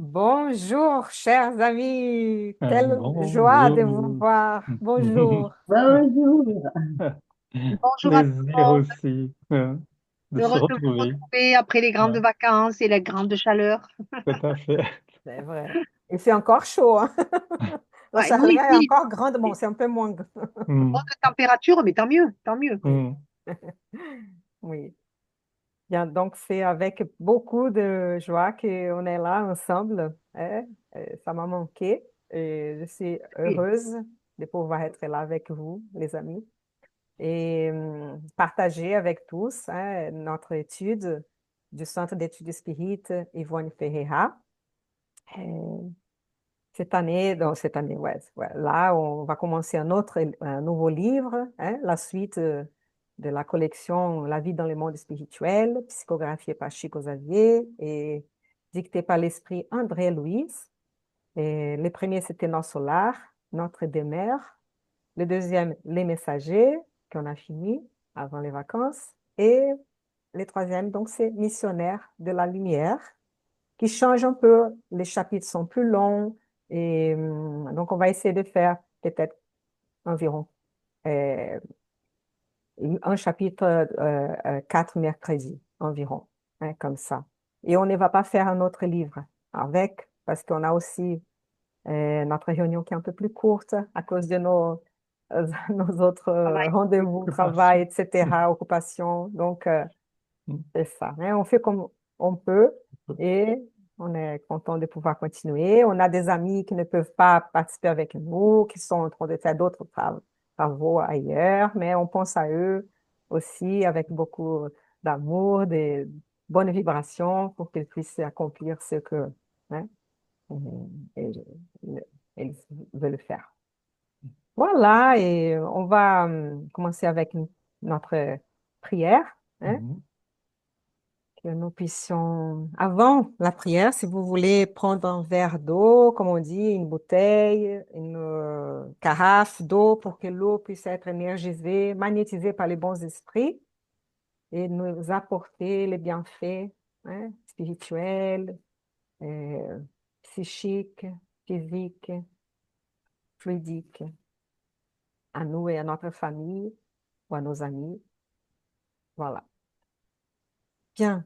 Bonjour, chers amis. Quelle joie de vous Bonjour. voir. Bonjour. Bonjour. Bonjour à tout le Plaisir monde. aussi de se Heureuse de vous retrouver. retrouver après les grandes Ouais, vacances et la grande chaleur. tout à fait. C'est vrai. Il fait encore chaud, hein. La Ouais, chaleur oui, est oui, encore grande. Bon, c'est c'est un peu moins. Hmm, haute température, mais tant mieux, tant mieux. Oui, hmm, oui. Bien, donc, c'est avec beaucoup de joie qu'on est là ensemble, hein. Ça m'a manqué et je suis Oui, heureuse de pouvoir être là avec vous, les amis, et partager avec tous, hein, notre étude du Centre d'études spirites Yvonne Ferreira. Euh, Cette année, donc cette année, ouais, ouais, là, on va commencer un nouveau livre, hein, la suite de la collection La vie dans le monde spirituel, psychographiée par Chico Xavier et dictée par l'esprit André Louis. Et le premier, c'était Notre Solar, Notre Demeure. Le deuxième, Les Messagers, qu'on a fini avant les vacances. Et le troisième, donc, c'est Missionnaire de la Lumière, qui change un peu. Les chapitres sont plus longs. Et donc, on va essayer de faire peut-être environ euh, un chapitre 4 mercredis environ, hein, comme ça. Et on ne va pas faire un autre livre avec, parce qu'on a aussi notre réunion qui est un peu plus courte à cause de nos autres travail. rendez-vous, travail, occupation. etc., occupations. Donc, Hmm, c'est ça, hein. On fait comme on peut et on est content de pouvoir continuer. On a des amis qui ne peuvent pas participer avec nous, qui sont en train de faire d'autres travaux ailleurs, mais on pense à eux aussi avec beaucoup d'amour, de bonnes vibrations pour qu'ils puissent accomplir ce que, hein, et- ils veulent faire. Voilà, et on va commencer avec notre prière, hein, hmm, que nous puissions, avant la prière, si vous voulez prendre un verre d'eau, comme on dit, une bouteille, une carafe d'eau pour que l'eau puisse être énergisée, magnétisée par les bons esprits et nous apporter les bienfaits, hein, spirituels, euh, psychiques, physiques, fluidiques, à nous et à notre famille ou à nos amis. Voilà. Bien.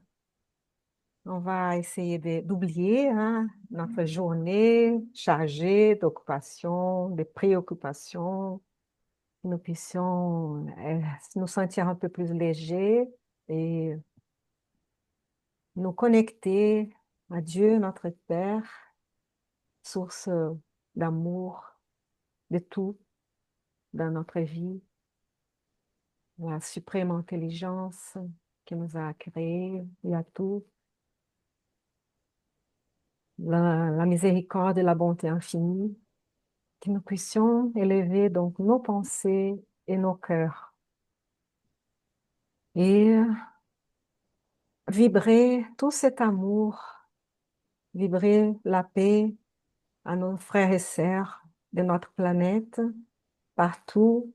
On va essayer d'oublier, hein, notre journée chargée d'occupations, de préoccupations, que nous puissions nous sentir un peu plus légers et nous connecter à Dieu, notre Père, source d'amour, de tout dans notre vie, la suprême intelligence qui nous a créés, il y a tout, la miséricorde et la bonté infinie, que nous puissions élever donc nos pensées et nos cœurs et vibrer tout cet amour, vibrer la paix à nos frères et sœurs de notre planète, partout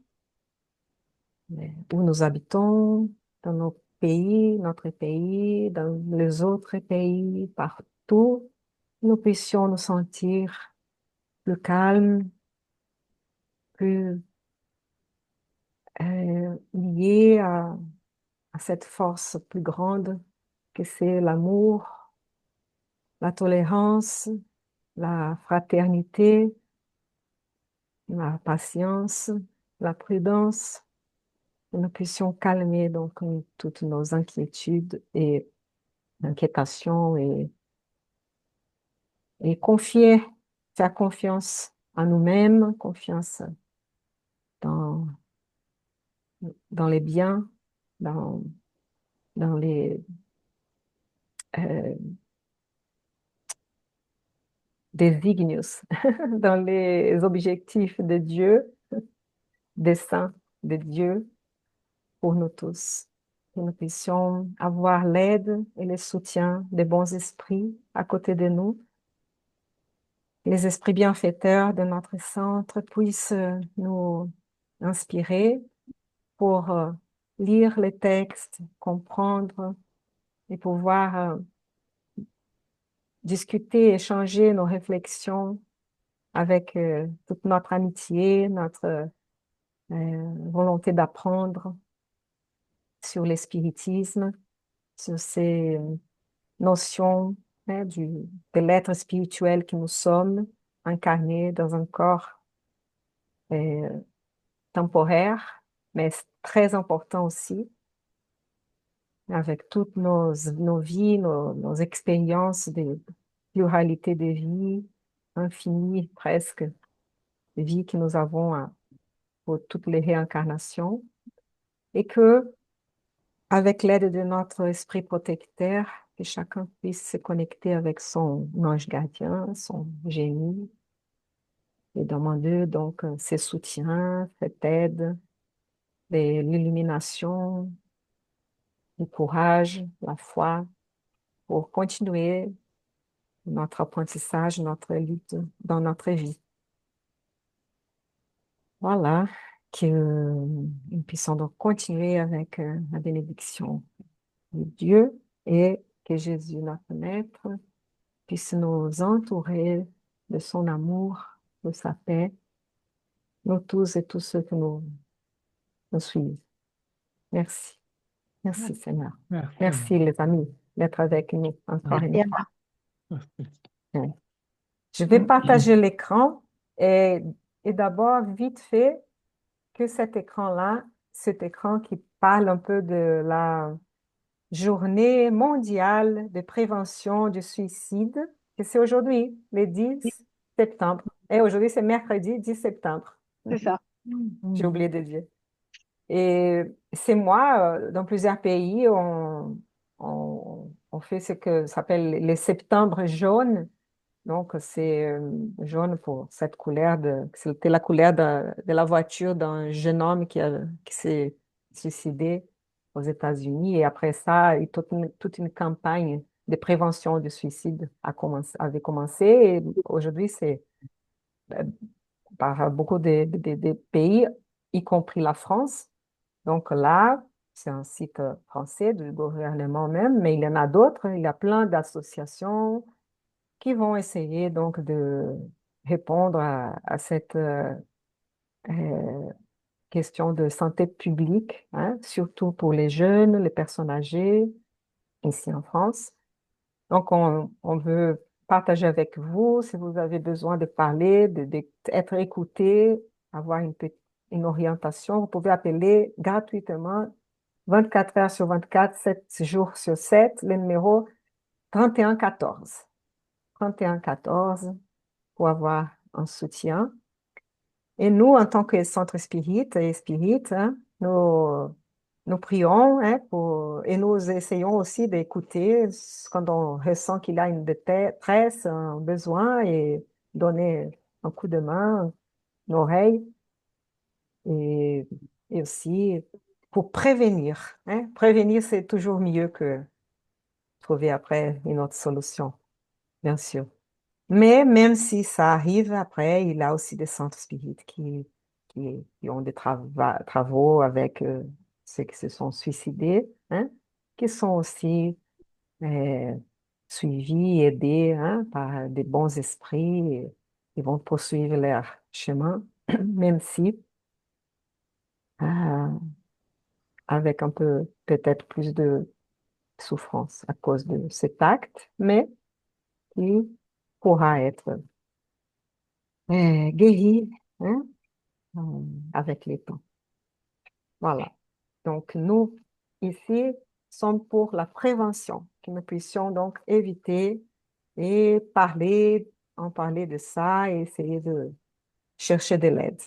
où nous habitons, dans nos pays, notre pays, dans les autres pays, partout, nous puissions nous sentir plus calmes, plus liés à cette force plus grande que c'est l'amour, la tolérance, la fraternité, la patience, la prudence, que nous puissions calmer donc toutes nos inquiétudes et inquiétations et confier, faire confiance en nous-mêmes, confiance dans, dans les biens, dans, dans les euh, designios, dans les objectifs de Dieu, des saints de Dieu pour nous tous. Que nous puissions avoir l'aide et le soutien des bons esprits à côté de nous. Les esprits bienfaiteurs de notre centre puissent nous inspirer pour lire les textes, comprendre et pouvoir discuter, échanger nos réflexions avec toute notre amitié, notre volonté d'apprendre sur le spiritisme, sur ces notions hein, de l'être spirituel que nous sommes, incarnés dans un corps euh, temporaire, mais très important aussi, avec toutes nos vies, nos expériences de pluralité de vie, infinie presque, de vie que nous avons pour toutes les réincarnations, et que, avec l'aide de notre esprit protecteur, que chacun puisse se connecter avec son ange gardien, son génie, et demander donc ses soutiens, cette aide, de l'illumination, du courage, la foi, pour continuer notre apprentissage, notre lutte dans notre vie. Voilà, que nous puissions donc continuer avec la bénédiction de Dieu et que Jésus, notre Maître, puisse nous entourer de son amour, de sa paix, nous tous et tous ceux que nous suivent. Merci. Merci, Seigneur. Merci. Merci, les amis, d'être avec nous encore Merci, une Anna. fois. Merci. Ouais. Je vais partager l'écran et, et d'abord, vite fait, que cet écran-là, cet écran qui parle un peu de la journée mondiale de prévention du suicide, que c'est aujourd'hui, le 10 septembre. Et aujourd'hui, c'est mercredi 10 septembre. C'est ça. J'ai oublié de dire. Et c'est moi, dans plusieurs pays, on fait ce que s'appelle les septembre jaunes. Donc, c'est jaune pour cette couleur c'était la couleur de la voiture d'un jeune homme qui s'est suicidé aux États-Unis. Et après ça, toute une campagne de prévention du suicide avait commencé. Et aujourd'hui, c'est euh, par beaucoup de pays, y compris la France. Donc là, c'est un site français du gouvernement même, mais il y en a d'autres. Il y a plein d'associations qui vont essayer donc de répondre à cette euh, question de santé publique, hein, surtout pour les jeunes, les personnes âgées, ici en France. Donc, on veut partager avec vous si vous avez besoin de parler, d'être écouté, avoir une orientation. Vous pouvez appeler gratuitement 24 heures sur 24, 7 jours sur 7, le numéro 3114. 3114 pour avoir un soutien. Et nous, en tant que centre spirit et spirit, hein, nous prions hein, et nous essayons aussi d'écouter quand on ressent qu'il y a une détresse, un besoin et donner un coup de main, une oreille et, et aussi pour prévenir. Hein. Prévenir, c'est toujours mieux que trouver après une autre solution, bien sûr. Mais même si ça arrive après, il y a aussi des centres spirites qui ont des travaux avec ceux qui se sont suicidés, hein, qui sont aussi euh, suivis, aidés hein, par des bons esprits et ils vont poursuivre leur chemin, même si euh, avec un peu peut-être plus de souffrance à cause de cet acte, mais qui pourra être guéri hein, avec les temps. Voilà. Donc, nous, ici, sommes pour la prévention, que nous puissions donc éviter et en parler de ça et essayer de chercher de l'aide.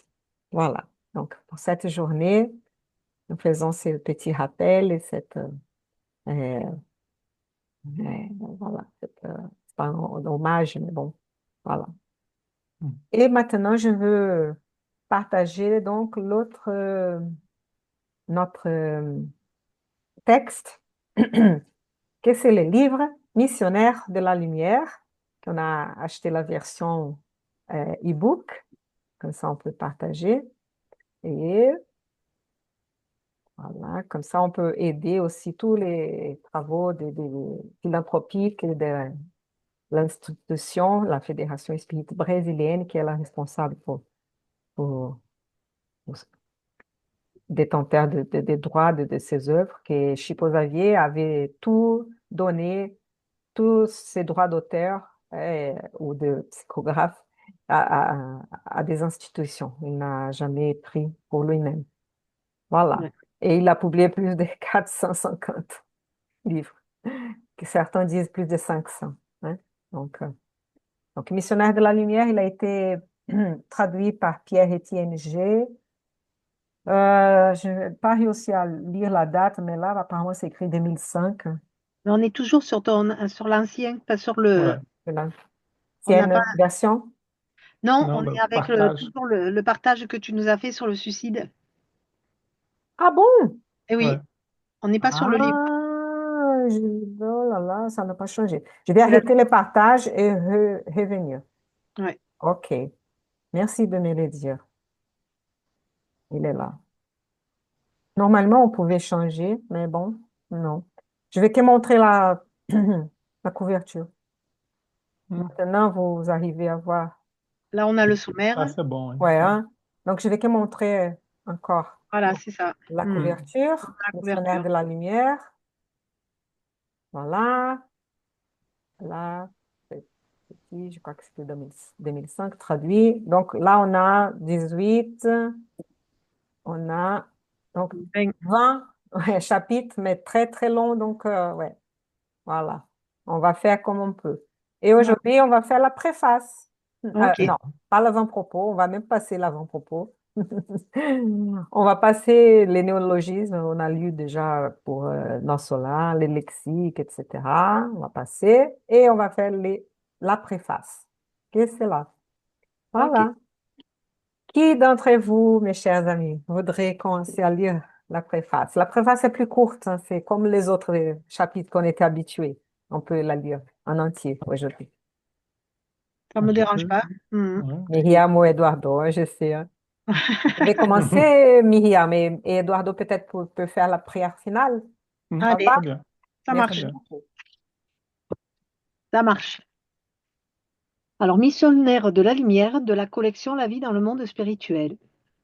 Voilà. Donc, pour cette journée, nous faisons ces petits rappels et euh, voilà, c'est pas un hommage, mais bon, voilà. Et maintenant, je veux partager donc notre texte, que c'est le livre Missionnaire de la Lumière, qu'on a acheté la version e-book, comme ça on peut partager. Et voilà, comme ça on peut aider aussi tous les travaux philanthropiques l'institution, la Fédération Espírita brésilienne, qui est la responsable pour, pour détenteur des droits de ces œuvres, que Chico Xavier avait tout donné, tous ses droits d'auteur ou de psychographe à des institutions. Il n'a jamais pris pour lui-même. Voilà. Ouais. Et il a publié plus de 450 livres, que certains disent plus de 500. Hein. Donc, Missionnaire de la Lumière, il a été traduit par Pierre-Étienne G. Je n'ai pas réussi à lire la date, mais là, apparemment, c'est écrit 2005. Mais on est toujours sur l'ancien, pas sur Ouais. C'est on n'a pas, l'ancienne version. non, Non, on est le avec partage. toujours le partage que tu nous as fait sur le suicide. Ah bon? Eh Ouais. oui, on n'est pas sur le livre. Oh là là, ça n'a pas changé. Je vais C'est la- arrêter le partage et revenir. ouais. OK. Merci de me le dire. Il est là. Normalement, on pouvait changer, mais bon, non. Je vais te montrer la couverture. Hmm. Maintenant, vous arrivez à voir. Là, on a le sommaire. Ah, c'est bon, oui. Ouais, Ouais. hein? Donc, je vais te montrer encore Voilà, c'est ça. la Hmm. couverture, La Missionnaire couverture. de la lumière. Voilà. Là, c'est petit, je crois que c'était 2005, traduit. Donc, là, on a 18, on a donc Ben, 20 ouais, chapitres, mais très, très longs. Donc, ouais. Voilà. On va faire comme on peut. Et ouais. aujourd'hui, on va faire la préface. Ok. Non, pas l'avant-propos. On va même passer l'avant-propos. On va passer les néologismes. On a lu déjà pour Nosola, les lexiques, etc. On va passer et on va faire la préface. Qu'est-ce que c'est là? Ok. Voilà. Qui d'entre vous, mes chers amis, voudrait commencer à lire la préface? La préface est plus courte, hein, c'est comme les autres chapitres qu'on était habitués. On peut la lire en entier aujourd'hui. Ça Ah, me je dérange peux. pas. Hmm. Ouais. Myriam ou Eduardo, hein, je sais. Hein. Je vais commencer, Myriam, et Eduardo peut-être peut faire la prière finale. Ça Allez, va? Très bien. ça Très Merci marche. bien. beaucoup. Ça marche. Alors, missionnaire de la lumière de la collection La vie dans le monde spirituel,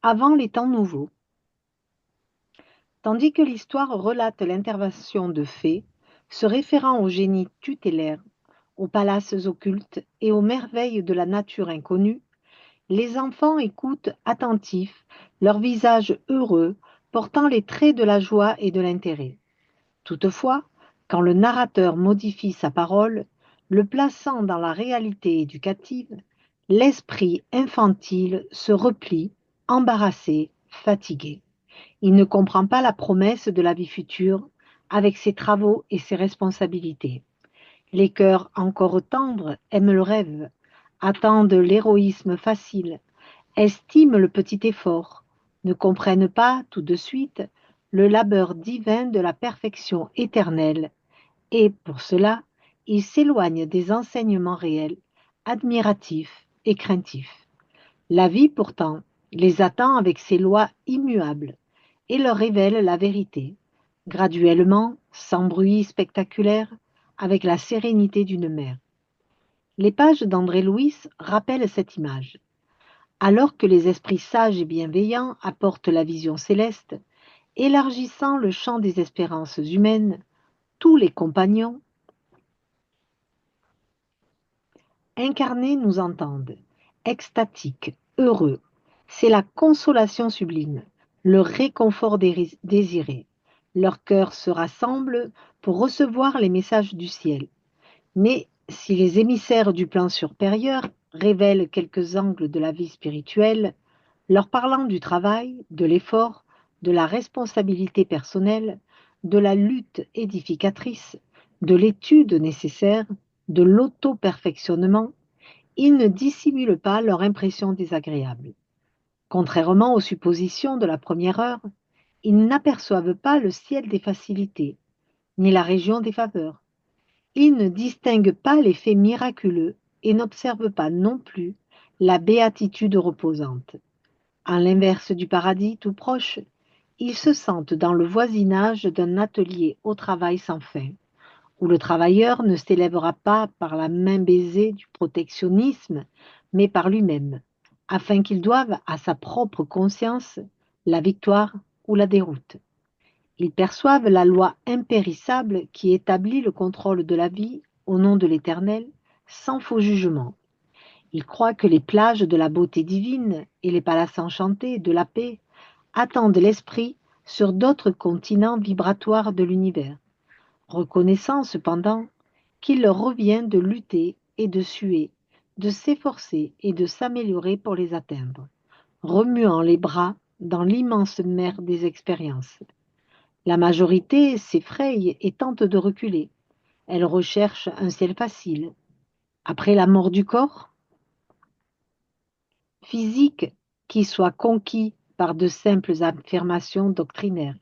avant les temps nouveaux. Tandis que l'histoire relate l'intervention de fées, se référant aux génies tutélaires, aux palaces occultes et aux merveilles de la nature inconnue, les enfants écoutent attentifs, leurs visages heureux, portant les traits de la joie et de l'intérêt. Toutefois, quand le narrateur modifie sa parole, le plaçant dans la réalité éducative, l'esprit infantile se replie, embarrassé, fatigué. Il ne comprend pas la promesse de la vie future, avec ses travaux et ses responsabilités. Les cœurs encore tendres aiment le rêve, attendent l'héroïsme facile, estiment le petit effort, ne comprennent pas tout de suite le labeur divin de la perfection éternelle, et pour cela, ils s'éloignent des enseignements réels, admiratifs et craintifs. La vie, pourtant, les attend avec ses lois immuables et leur révèle la vérité, graduellement, sans bruit spectaculaire, avec la sérénité d'une mère. Les pages d'André Louis rappellent cette image. Alors que les esprits sages et bienveillants apportent la vision céleste, élargissant le champ des espérances humaines, tous les compagnons incarnés nous entendent, extatiques, heureux. C'est la consolation sublime, le réconfort désiré. Leur cœur se rassemble pour recevoir les messages du ciel. Mais si les émissaires du plan supérieur révèlent quelques angles de la vie spirituelle, leur parlant du travail, de l'effort, de la responsabilité personnelle, de la lutte édificatrice, de l'étude nécessaire, de l'auto-perfectionnement, ils ne dissimulent pas leur impression désagréable. Contrairement aux suppositions de la première heure, ils n'aperçoivent pas le ciel des facilités, ni la région des faveurs. Ils ne distinguent pas les faits miraculeux et n'observent pas non plus la béatitude reposante. À l'inverse du paradis tout proche, ils se sentent dans le voisinage d'un atelier au travail sans fin, où le travailleur ne s'élèvera pas par la main baisée du protectionnisme, mais par lui-même, afin qu'il doive à sa propre conscience la victoire ou la déroute. Ils perçoivent la loi impérissable qui établit le contrôle de la vie au nom de l'Éternel, sans faux jugement. Ils croient que les plages de la beauté divine et les palaces enchantés de la paix attendent l'esprit sur d'autres continents vibratoires de l'univers, reconnaissant cependant qu'il leur revient de lutter et de suer, de s'efforcer et de s'améliorer pour les atteindre, remuant les bras dans l'immense mer des expériences. La majorité s'effraie et tente de reculer. Elle recherche un ciel facile. Après la mort du corps physique qui soit conquis par de simples affirmations doctrinaires.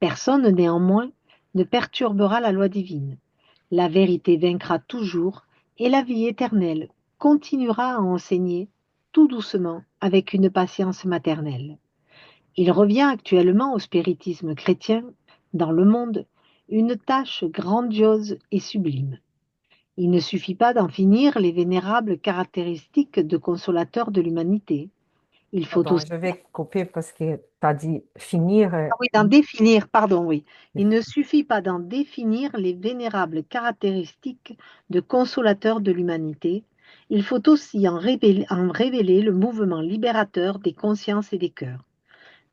Personne néanmoins ne perturbera la loi divine. La vérité vaincra toujours et la vie éternelle continuera à enseigner tout doucement avec une patience maternelle. Il revient actuellement au spiritisme chrétien, dans le monde, une tâche grandiose et sublime. Il ne suffit pas d'en finir les vénérables caractéristiques de consolateurs de l'humanité. Il faut Pardon, aussi je vais couper parce que tu as dit finir. oui, d'en définir, pardon, oui. Il ne suffit pas d'en définir les vénérables caractéristiques de consolateurs de l'humanité. Il faut aussi en révéler le mouvement libérateur des consciences et des cœurs.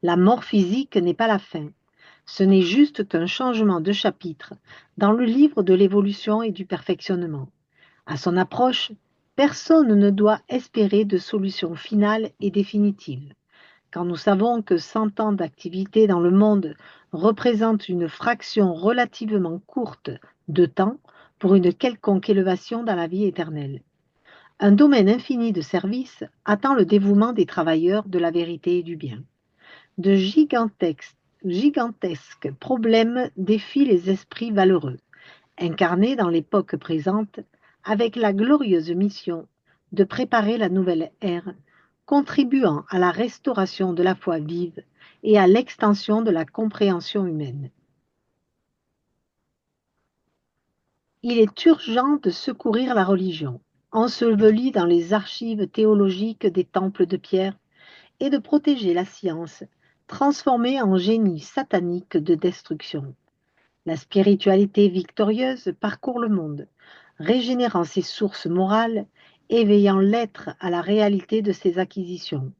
La mort physique n'est pas la fin. Ce n'est juste qu'un changement de chapitre dans le livre de l'évolution et du perfectionnement. À son approche, personne ne doit espérer de solution finale et définitive. Quand nous savons que 100 ans d'activité dans le monde représentent une fraction relativement courte de temps pour une quelconque élévation dans la vie éternelle. Un domaine infini de services attend le dévouement des travailleurs de la vérité et du bien. De gigantesques problèmes défient les esprits valeureux, incarnés dans l'époque présente, avec la glorieuse mission de préparer la nouvelle ère, contribuant à la restauration de la foi vive et à l'extension de la compréhension humaine. Il est urgent de secourir la religion, ensevelie dans les archives théologiques des temples de pierre, et de protéger la science, transformée en génie satanique de destruction. La spiritualité victorieuse parcourt le monde, régénérant ses sources morales, éveillant l'être à la réalité de ses acquisitions.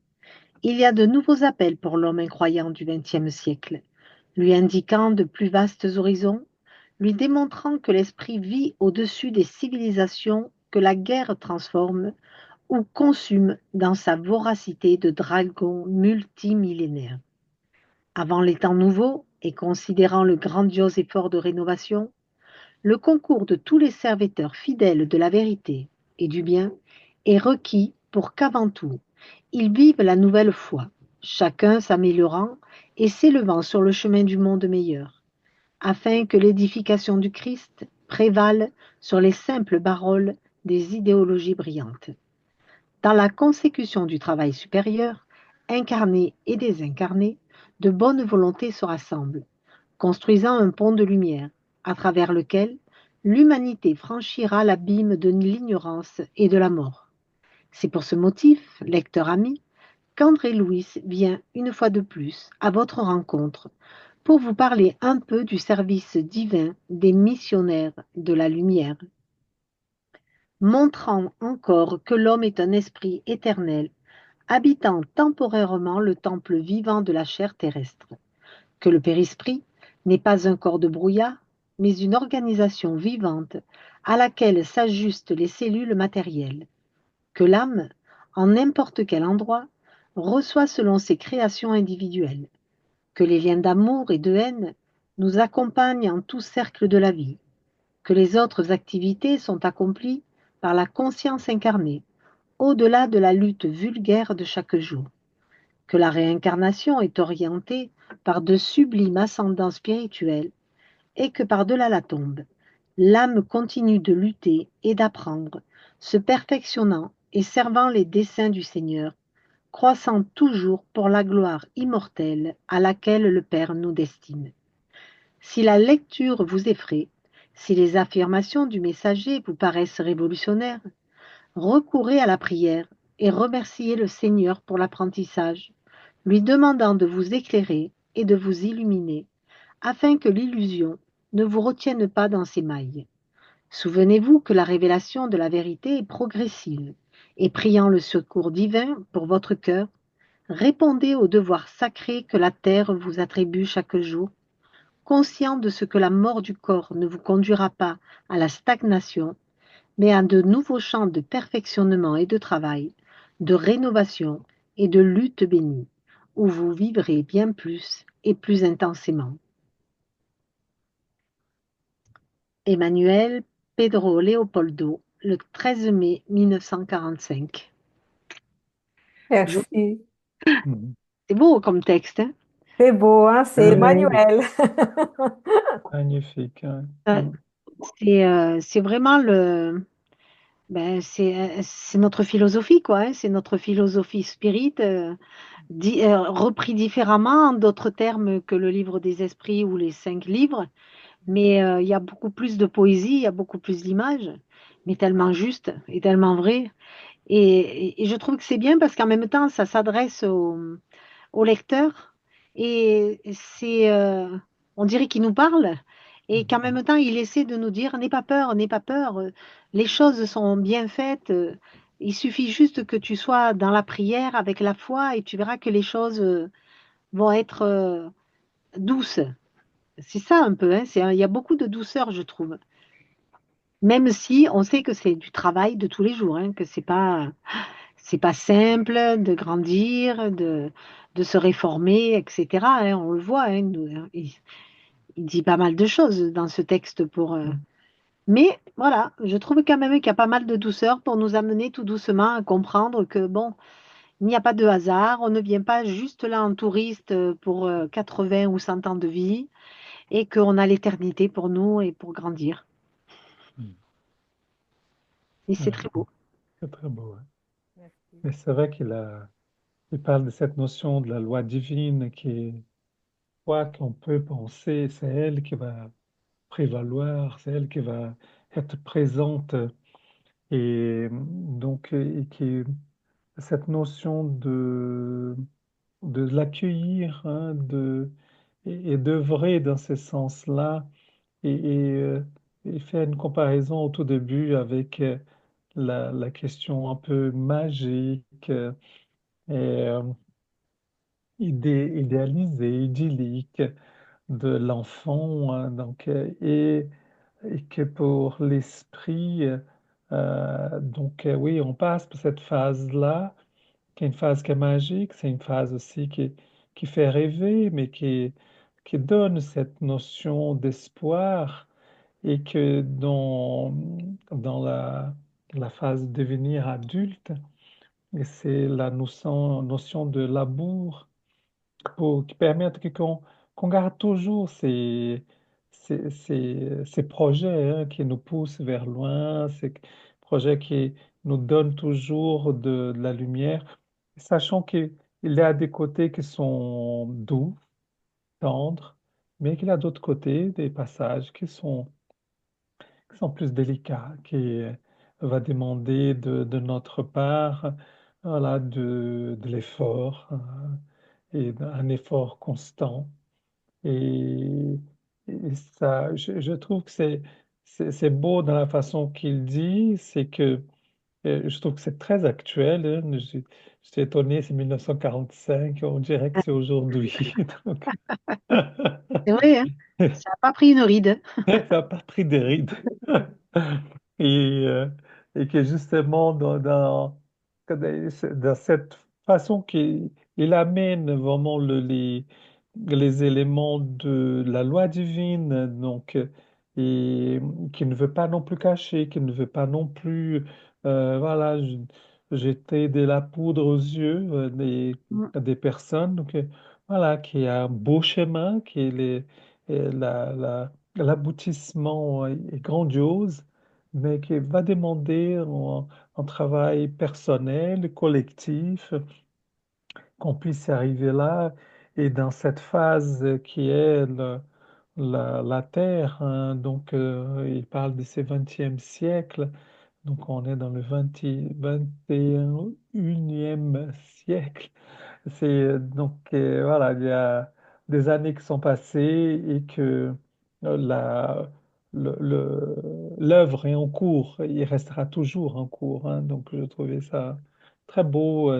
Il y a de nouveaux appels pour l'homme incroyant du XXe siècle, lui indiquant de plus vastes horizons, lui démontrant que l'esprit vit au-dessus des civilisations que la guerre transforme ou consume dans sa voracité de dragon multimillénaire. Avant les temps nouveaux, et considérant le grandiose effort de rénovation, le concours de tous les serviteurs fidèles de la vérité et du bien est requis pour qu'avant tout, ils vivent la nouvelle foi, chacun s'améliorant et s'élevant sur le chemin du monde meilleur, afin que l'édification du Christ prévale sur les simples paroles des idéologies brillantes. Dans la consécution du travail supérieur, incarnés et désincarnés, de bonne volonté se rassemblent, construisant un pont de lumière, à travers lequel l'humanité franchira l'abîme de l'ignorance et de la mort. C'est pour ce motif, lecteur ami, qu'André Louis vient une fois de plus à votre rencontre pour vous parler un peu du service divin des missionnaires de la lumière, montrant encore que l'homme est un esprit éternel, habitant temporairement le temple vivant de la chair terrestre, que le périsprit n'est pas un corps de brouillard, mais une organisation vivante à laquelle s'ajustent les cellules matérielles, que l'âme, en n'importe quel endroit, reçoit selon ses créations individuelles, que les liens d'amour et de haine nous accompagnent en tout cercle de la vie, que les autres activités sont accomplies par la conscience incarnée, au-delà de la lutte vulgaire de chaque jour, que la réincarnation est orientée par de sublimes ascendants spirituels et que par-delà la tombe, l'âme continue de lutter et d'apprendre, se perfectionnant et servant les desseins du Seigneur, croissant toujours pour la gloire immortelle à laquelle le Père nous destine. Si la lecture vous effraie, Si les affirmations du messager vous paraissent révolutionnaires, recourez à la prière et remerciez le Seigneur pour l'apprentissage, lui demandant de vous éclairer et de vous illuminer, afin que l'illusion ne vous retienne pas dans ses mailles. Souvenez-vous que la révélation de la vérité est progressive, et priant le secours divin pour votre cœur, répondez au devoir sacré que la terre vous attribue chaque jour, conscient de ce que la mort du corps ne vous conduira pas à la stagnation, mais à de nouveaux champs de perfectionnement et de travail, de rénovation et de lutte bénie, où vous vivrez bien plus et plus intensément. Emmanuel Pedro Leopoldo, le 13 mai 1945. Merci. Mhm. C'est beau comme texte, hein? C'est beau, hein? C'est Oui, Emmanuel. magnifique, hein. Euh, Mhm. c'est vraiment c'est notre philosophie, quoi, hein? C'est notre philosophie spirit, repris différemment, en d'autres termes que le livre des esprits ou les 5 livres. Mais il y a beaucoup plus de poésie, il y a beaucoup plus d'images, mais tellement juste et tellement vrai. Et je trouve que c'est bien parce qu'en même temps, ça s'adresse au lecteur et on dirait qu'il nous parle et qu'en même temps, il essaie de nous dire, n'aie pas peur, les choses sont bien faites. Il suffit juste que tu sois dans la prière avec la foi et tu verras que les choses vont être douces. C'est ça un peu, hein, il y a beaucoup de douceur, je trouve. Même si on sait que c'est du travail de tous les jours, hein, que c'est pas simple de grandir, de se réformer, etc., hein, on le voit, hein, il dit pas mal de choses dans ce texte mais voilà, je trouve quand même qu'il y a pas mal de douceur pour nous amener tout doucement à comprendre que bon, il n'y a pas de hasard, on ne vient pas juste là en touriste pour 80 ou 100 ans de vie et qu'on a l'éternité pour nous et pour grandir. Mhm. Et c'est Ouais, très beau. c'est très beau, hein. Merci. Mais c'est vrai il parle de cette notion de la loi divine qui est quoi qu'on peut penser, c'est elle qui va prévaloir, c'est elle qui va être présente. Et donc, et qui, cette notion de l'accueillir, hein, et d'œuvrer dans ce sens-là, et il fait une comparaison au tout début avec la question un peu magique et idéalisée, idyllique de l'enfant, hein, donc, et que pour l'esprit, donc oui, on passe par cette phase-là, qui est une phase qui est magique, c'est une phase aussi qui fait rêver, mais qui donne cette notion d'espoir, et que dans la phase de devenir adulte, et c'est la notion de l'amour qui permettent qu'on garde toujours ces projets, hein, qui nous poussent vers loin, ces projets qui nous donnent toujours de la lumière, sachant qu'il y a des côtés qui sont doux, tendres, mais qu'il y a d'autres côtés, des passages qui sont plus délicats, qui va demander de notre part, voilà, de l'effort, et un effort constant. Et, et ça, je trouve que c'est beau dans la façon qu'il dit, c'est que je trouve que c'est très actuel, hein. Je suis étonné, c'est 1945, on dirait que c'est aujourd'hui. Donc, C'est vrai, hein? Ça n'a pas pris une ride. ça n'a pas pris des rides. Et, euh, et que justement, dans cette façon qu'il amène vraiment les éléments de la loi divine, donc, et qui ne veut pas non plus cacher, qui ne veut pas non plus, voilà, jeter de la poudre aux yeux Mm, des personnes. Donc, voilà, qui a un beau schéma, l'aboutissement est grandiose, mais qui va demander un travail personnel, collectif, qu'on puisse y arriver là. Et dans cette phase qui est la Terre, hein. Donc, il parle de ces 20e siècle. Donc, on est dans le 21e siècle. Donc, voilà, il y a des années qui sont passées et que la, l'œuvre est en cours. Il restera toujours en cours, hein. Donc, je trouvais ça très beau.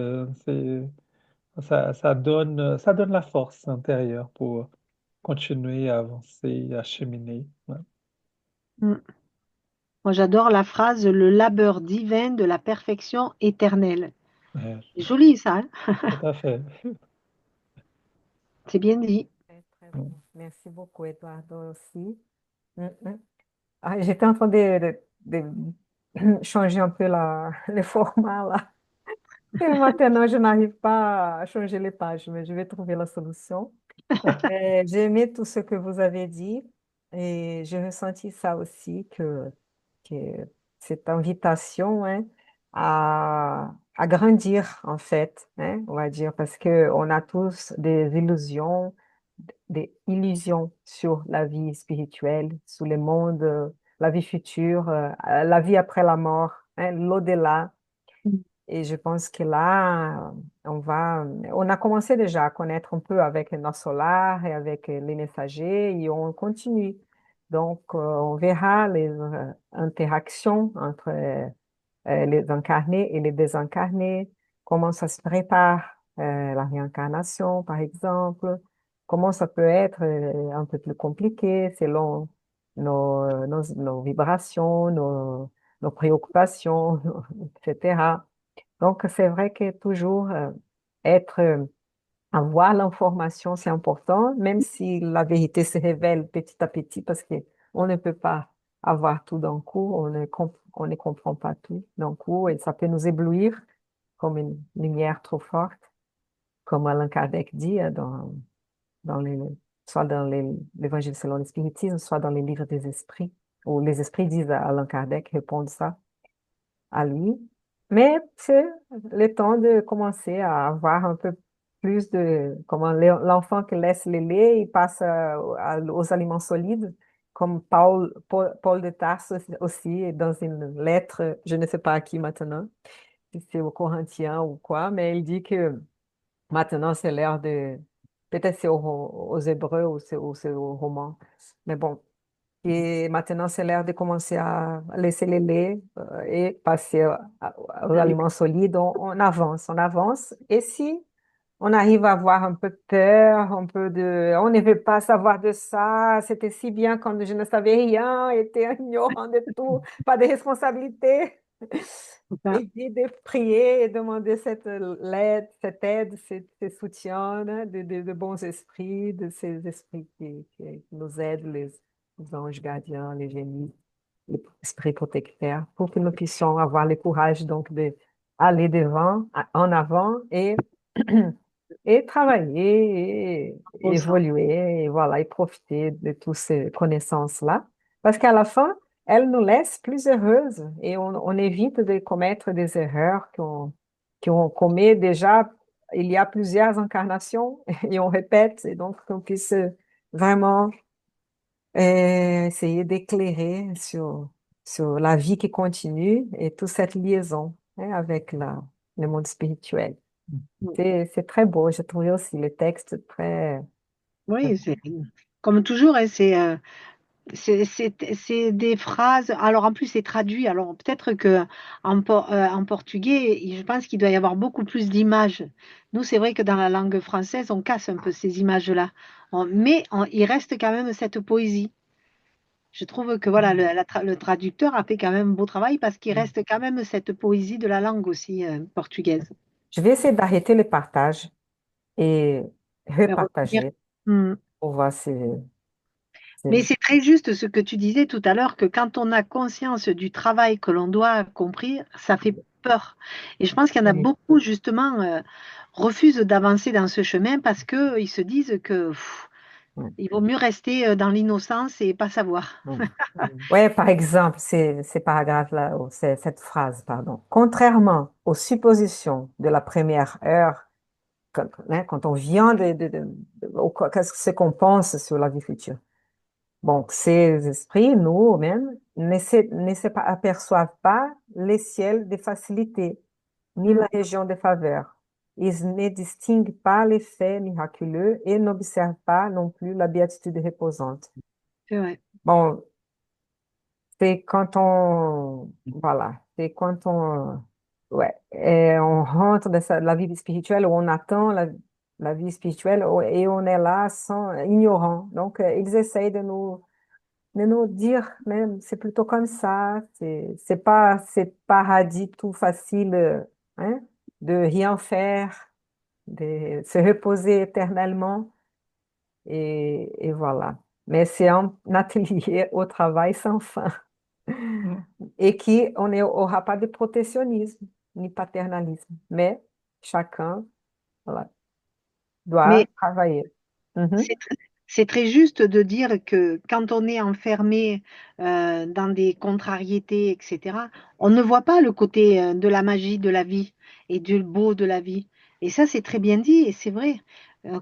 Ça donne la force intérieure pour continuer à avancer, à cheminer. Ouais. Mm. Moi, j'adore la phrase le labeur divin de la perfection éternelle. Ouais, C'est joli, ça, hein. tout à fait. C'est bien dit. Très, très bon. Merci beaucoup, Eduardo, aussi. Mm, mm. Ah, j'étais en train de changer un peu le format là. Et maintenant, je n'arrive pas à changer les pages, mais je vais trouver la solution. J'ai aimé tout ce que vous avez dit et j'ai ressenti ça aussi, que cette invitation, hein, à grandir, en fait, hein, on va dire, parce qu'on a tous des illusions sur la vie spirituelle, sur le monde, la vie future, la vie après la mort, hein, l'au-delà. Mm. Et je pense que là, on a commencé déjà à connaître un peu avec nos solars et avec les messagers et on continue. Donc, on verra les interactions entre les incarnés et les désincarnés, comment ça se prépare, la réincarnation, par exemple, comment ça peut être un peu plus compliqué selon nos vibrations, nos préoccupations, etc. Donc, c'est vrai que toujours être, avoir l'information, c'est important, même si la vérité se révèle petit à petit, parce que on ne peut pas avoir tout d'un coup, on ne comprend pas tout d'un coup, et ça peut nous éblouir comme une lumière trop forte, comme Allan Kardec dit dans soit dans l'Évangile selon le spiritisme, soit dans les livres des esprits, où les esprits disent à Allan Kardec, répondent ça à lui. Mais c'est le temps de commencer à avoir un peu plus de, comment l'enfant qui laisse le lait, il passe aux aliments solides, comme Paul de Tarse aussi, dans une lettre, je ne sais pas à qui maintenant, si c'est aux Corinthiens ou quoi, mais il dit que maintenant c'est l'heure de, peut-être c'est aux Hébreux ou c'est aux Romains, mais bon, et maintenant, c'est l'heure de commencer à laisser les laits et passer aux Allez. aliments solides. On avance, on avance. Et si on arrive à avoir un peu de peur, un peu de... On ne veut pas savoir de ça, c'était si bien quand je ne savais rien, était ignorant de tout, pas de responsabilité. C'est ça. Et puis de prier et demander cette aide, ce soutien, hein, de bons esprits, de ces esprits qui nous aident, les anges gardiens, les génies, les esprits protecteurs, pour que nous puissions avoir le courage donc d'aller devant, en avant et travailler, et Bon sang. évoluer, et voilà, et profiter de toutes ces connaissances-là. Parce qu'à la fin, elles nous laissent plus heureuses et on évite de commettre des erreurs qu'on commet déjà il y a plusieurs incarnations et on répète, et donc qu'on puisse vraiment essayer d'éclairer sur la vie qui continue et toute cette liaison, hein, avec le monde spirituel. C'est très beau, j'ai trouvé aussi le texte très... Oui, c'est comme toujours, hein, c'est des phrases. Alors en plus, c'est traduit. Alors peut-être que en portugais, je pense qu'il doit y avoir beaucoup plus d'images. Nous, c'est vrai que dans la langue française, on casse un peu ces images-là. Mais il reste quand même cette poésie. Je trouve que voilà, le traducteur a fait quand même un beau travail parce qu'il reste quand même cette poésie de la langue aussi portugaise. Je vais essayer d'arrêter le partage et Mais revenir. repartager Hmm. pour voir Mais si- c'est très juste ce que tu disais tout à l'heure, que quand on a conscience du travail que l'on doit accomplir, ça fait peur. Et je pense qu'il y en a Oui. beaucoup, justement, refusent d'avancer dans ce chemin parce qu'ils se disent que Mm, il vaut mieux rester dans l'innocence et pas savoir. mm, Ouais, par exemple, ces paragraphes-là, ou cette phrase, pardon. Contrairement aux suppositions de la première heure, quand on vient ce qu'on pense sur la vie future. Bon, ces esprits, nous-mêmes, aperçoivent pas les ciels de facilité, ni Mm, la région de faveur. Ils ne distinguent pas les faits miraculeux et n'observent pas non plus la béatitude reposante. c'est vrai. Bon, c'est quand on, voilà, c'est quand on, ouais, et on rentre dans la vie spirituelle, où on attend la vie spirituelle et on est là sans, ignorant. Donc, ils essayent de nous dire même, c'est plutôt comme ça, c'est paradis tout facile, hein, de rien faire, de se reposer éternellement, et voilà. Mais c'est un atelier au travail sans fin, Mm. et qui on n'aura pas de protectionnisme, ni paternalisme, mais chacun, voilà, doit Mais travailler. Mhm. c'est tr- c'est très juste de dire que quand on est enfermé dans des contrariétés, etc., on ne voit pas le côté de la magie de la vie et du beau de la vie. Et ça, c'est très bien dit et c'est vrai.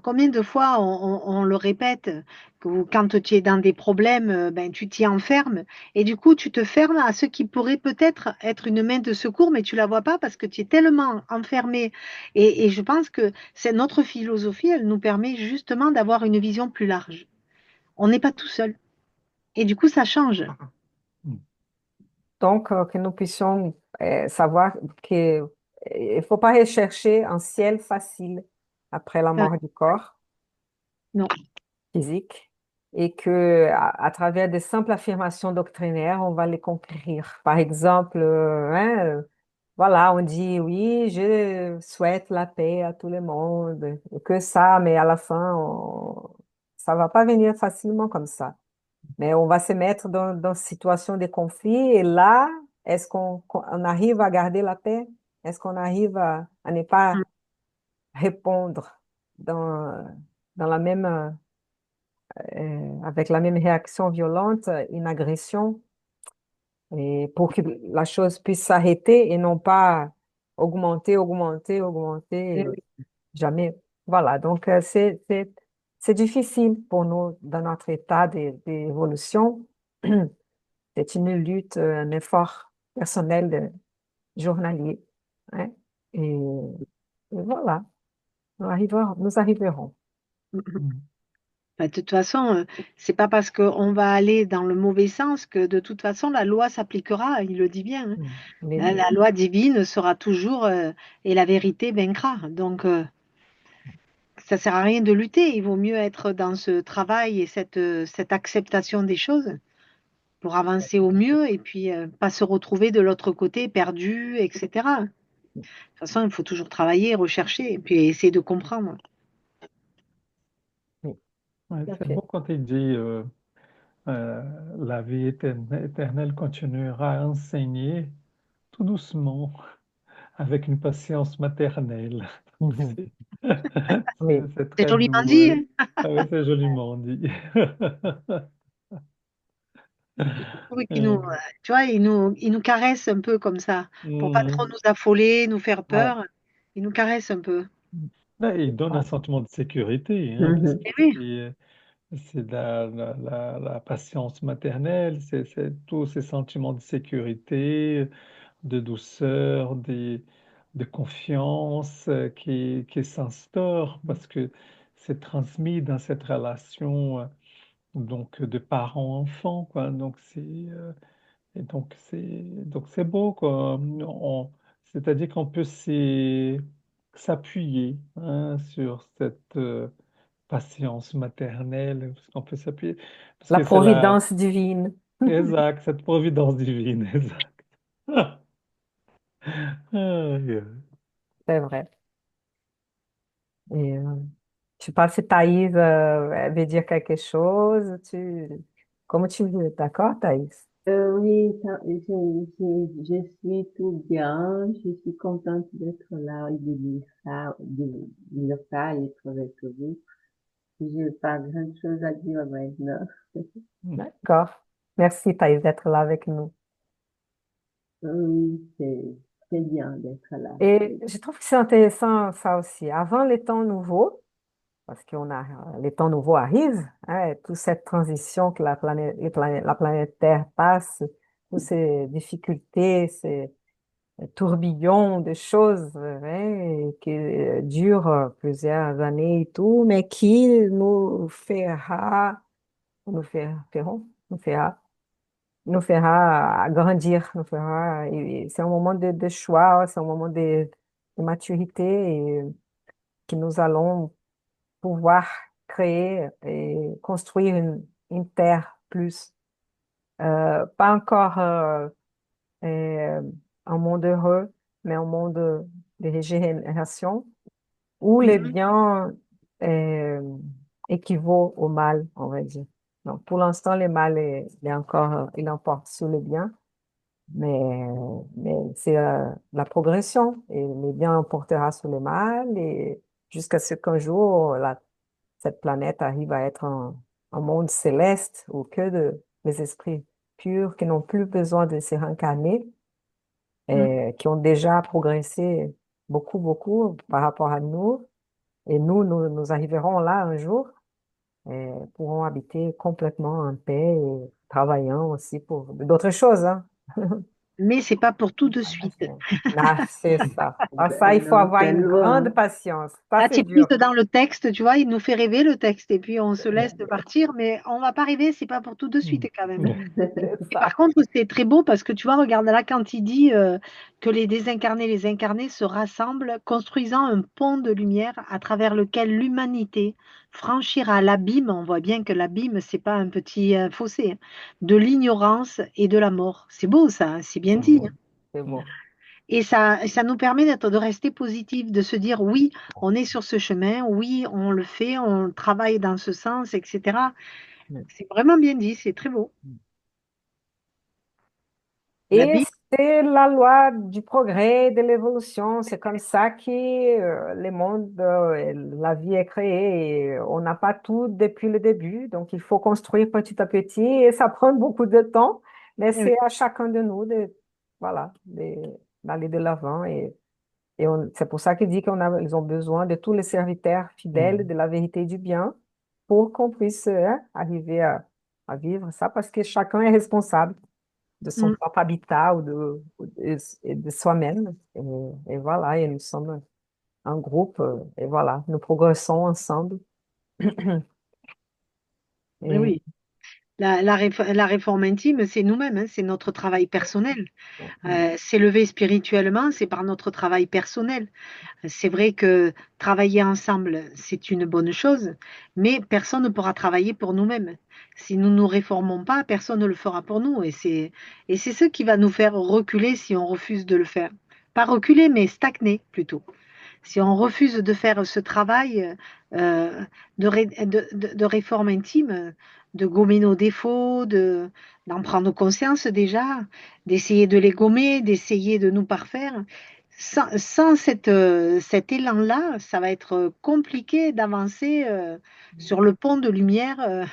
Combien de fois on le répète, que quand tu es dans des problèmes, ben, tu t'y enfermes et du coup, tu te fermes à ce qui pourrait peut-être être une main de secours, mais tu la vois pas parce que tu es tellement enfermé. Et je pense que c'est notre philosophie, elle nous permet justement d'avoir une vision plus large. On n'est pas tout seul. Et du coup, ça change. Mm. Donc, que nous puissions savoir que il ne faut pas rechercher un ciel facile après la Ah, mort du corps non. physique, et que à travers des simples affirmations doctrinaires, on va les conquérir. Par exemple, hein, voilà, on dit oui, je souhaite la paix à tout le monde, que ça, mais à la fin, ça va pas venir facilement comme ça. Mais on va se mettre dans une situation de conflit, et là, est-ce qu'on arrive à garder la paix? Est-ce qu'on arrive à ne pas répondre dans la même, avec la même réaction violente, une agression, et pour que la chose puisse s'arrêter et non pas augmenter, augmenter, Eh augmenter, oui. jamais. Voilà, donc c'est difficile pour nous dans notre état d'évolution. C'est une lutte, un effort personnel journalier, hein. Et voilà, nous arriverons. Mm. Bah, de toute façon, c'est pas parce qu'on va aller dans le mauvais sens que de toute façon la loi s'appliquera, il le dit bien, hein. On est La dit. loi divine sera toujours et la vérité vaincra. Donc, ça sert à rien de lutter. Il vaut mieux être dans ce travail et cette acceptation des choses pour avancer au mieux et puis pas se retrouver de l'autre côté perdu, etc. De toute façon, il faut toujours travailler, rechercher et puis essayer de comprendre. Oui, Ouais, tout à c'est fait. beau quand il dit euh, la vie éternelle continuera à enseigner tout doucement, avec une patience maternelle. Mhm. C'est Oui, c'est C'est très joliment doux. dit, Ouais. hein. Ah oui, c'est joliment dit. Je trouve qu'il nous, Euh, tu vois, il nous caresse un peu comme ça, pour pas trop mm, nous affoler, nous faire ouais. peur. Il nous caresse un peu. là, il donne un sentiment de sécurité, hein, parce Mhm. que Et oui, c'est la patience maternelle, c'est tous ces sentiments de sécurité, de douceur, de confiance qui s'instaurent, parce que c'est transmis dans cette relation donc de parents-enfants, quoi. Donc c'est beau, quoi. C'est-à-dire qu'on peut s'appuyer, hein, sur cette patience maternelle, parce qu'on peut s'appuyer, parce La que c'est la providence divine, exact, cette providence divine, exact. Aïe. c'est vrai. Et, je sais pas si Thaïs veut dire quelque chose. Comme tu veux, d'accord, Thaïs? Oui, je suis tout bien. Je suis contente d'être là et de dire ça, de dire ça et être avec vous. Je n'ai pas grand chose à dire maintenant. D'accord. Merci, Thaïs, d'être là avec nous. Oui, c'est bien d'être là. Et je trouve que c'est intéressant ça aussi. Avant les temps nouveaux, parce qu'on a, les temps nouveaux arrivent, hein, toute cette transition que la planète Terre passe, toutes ces difficultés, ces tourbillons de choses, hein, qui durent plusieurs années et tout, mais qui nous fera nous fera grandir, nous fera, et c'est un moment de choix, c'est un moment de maturité et que nous allons pouvoir créer et construire une terre plus, pas encore euh, un monde heureux, mais un monde de régénération où les Mhm. biens euh, équivaut au mal, on va dire. Donc, pour l'instant, le mal est encore, il emporte sur le bien. Mais c'est la progression et le bien emportera sur le mal et jusqu'à ce qu'un jour, cette planète arrive à être un monde céleste où que les esprits purs qui n'ont plus besoin de se réincarner Mhm. et qui ont déjà progressé beaucoup, beaucoup par rapport à nous. Et nous arriverons là un jour et pourrons habiter complètement en paix et travaillant aussi pour d'autres choses, hein. Mais c'est pas pour tout de suite. Ah, c'est ça. Ah, ça, il Ben faut non, avoir c'est une nouveau, grande hein. patience. Ça, Là, c'est tu es plus dur. dans le texte, tu vois, il nous fait rêver le texte, et puis on se laisse partir, mais on va pas rêver, c'est pas pour tout de suite Mm. quand même. Yeah. C'est Et par ça. contre, c'est très beau parce que tu vois, regarde là quand il dit que les désincarnés, les incarnés se rassemblent, construisant un pont de lumière à travers lequel l'humanité franchira l'abîme. On voit bien que l'abîme, c'est pas un petit fossé, hein, de l'ignorance et de la mort. C'est beau ça, hein, c'est bien C'est dit, beau. hein. C'est Yeah. beau. Et ça nous permet de rester positif, de se dire oui, on est sur ce chemin, oui, on le fait, on travaille dans ce sens, etc. C'est vraiment bien dit, c'est très beau. La Et Bible, c'est la loi du progrès, de l'évolution. C'est comme ça que le monde, la vie est créée. Et on n'a pas tout depuis le début. Donc, il faut construire petit à petit. Et ça prend beaucoup de temps. Mais oui. c'est à chacun de nous voilà, d'aller de l'avant. Et c'est pour ça qu'il dit ils ont besoin de tous les serviteurs fidèles Mm. de la vérité et du bien pour qu'on puisse hein, arriver à vivre ça, parce que chacun est responsable de son Mm. propre habitat et de soi-même. Et voilà, et nous sommes un groupe, et voilà, nous progressons ensemble. Oui, Et, oui. La réforme intime, c'est nous-mêmes, hein, c'est notre travail personnel. S'élever spirituellement, c'est par notre travail personnel. C'est vrai que travailler ensemble, c'est une bonne chose, mais personne ne pourra travailler pour nous-mêmes. Si nous ne nous réformons pas, personne ne le fera pour nous. Et c'est ce qui va nous faire reculer si on refuse de le faire. Pas reculer, mais stagner plutôt. Si on refuse de faire ce travail de réforme intime, de gommer nos défauts, d'en prendre conscience déjà, d'essayer de les gommer, d'essayer de nous parfaire, sans cet élan-là, ça va être compliqué d'avancer sur le pont de lumière.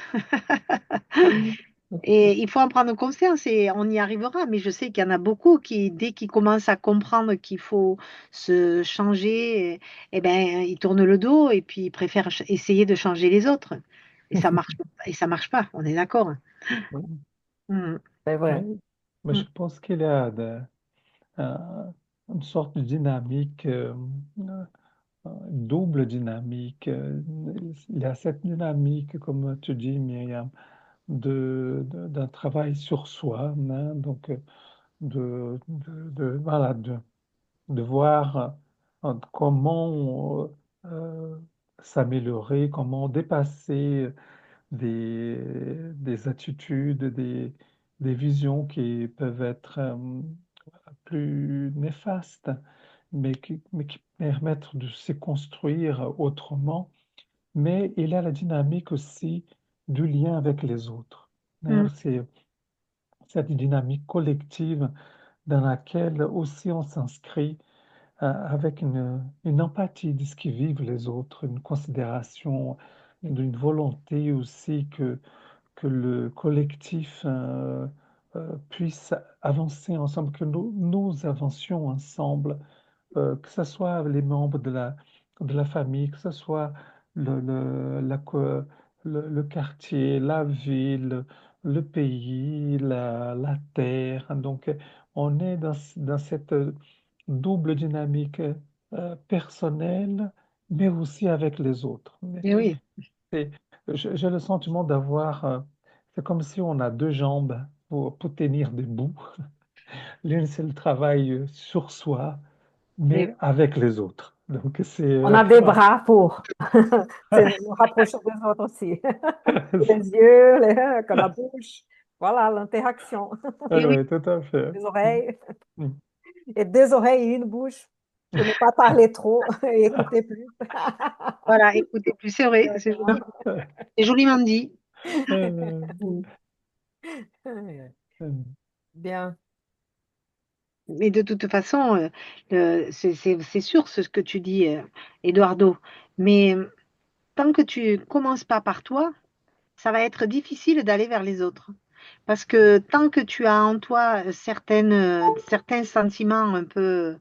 Et il faut en prendre conscience et on y arrivera. Mais je sais qu'il y en a beaucoup qui, dès qu'ils commencent à comprendre qu'il faut se changer, eh ben, ils tournent le dos et puis ils préfèrent essayer de changer les autres. Et ça marche pas. On est d'accord. Mm, c'est Mais, vrai. mais mm, je pense qu'il y a une sorte de dynamique, double dynamique. Il y a cette dynamique, comme tu dis, Myriam, d'un travail sur soi, hein, donc voilà, de voir comment s'améliorer, comment dépasser des attitudes, des visions qui peuvent être plus néfastes, mais qui permettent de se construire autrement. Mais il y a la dynamique aussi du lien avec les autres, hein. mm, C'est cette dynamique collective dans laquelle aussi on s'inscrit avec une empathie de ce que vivent les autres, une considération, une volonté aussi que le collectif puisse avancer ensemble, que nous avancions ensemble, que ce soit les membres de la famille, que ce soit la le quartier, la ville, le pays, la terre. Donc, on est dans cette double dynamique personnelle, mais aussi avec les autres. Et oui, C'est- j'ai le sentiment d'avoir, c'est comme si on a deux jambes pour tenir debout. L'une, c'est le travail sur soi, et mais avec les autres. Donc, c'est On a des voilà. bras pour c'est nous rapprocher des autres aussi. Les yeux, comme la bouche. Voilà, l'interaction. et oui. Ouais, tout à fait. Les oreilles. Mm. Et deux oreilles et une bouche pour ne pas parler trop et écouter plus. Voilà, écoutez, plus c'est vrai, c'est joliment dit. Mm. Bien. Mais de toute façon, c'est sûr ce que tu dis, Eduardo. Mais tant que tu commences pas par toi, ça va être difficile d'aller vers les autres. Parce que tant que tu as en toi certains sentiments un peu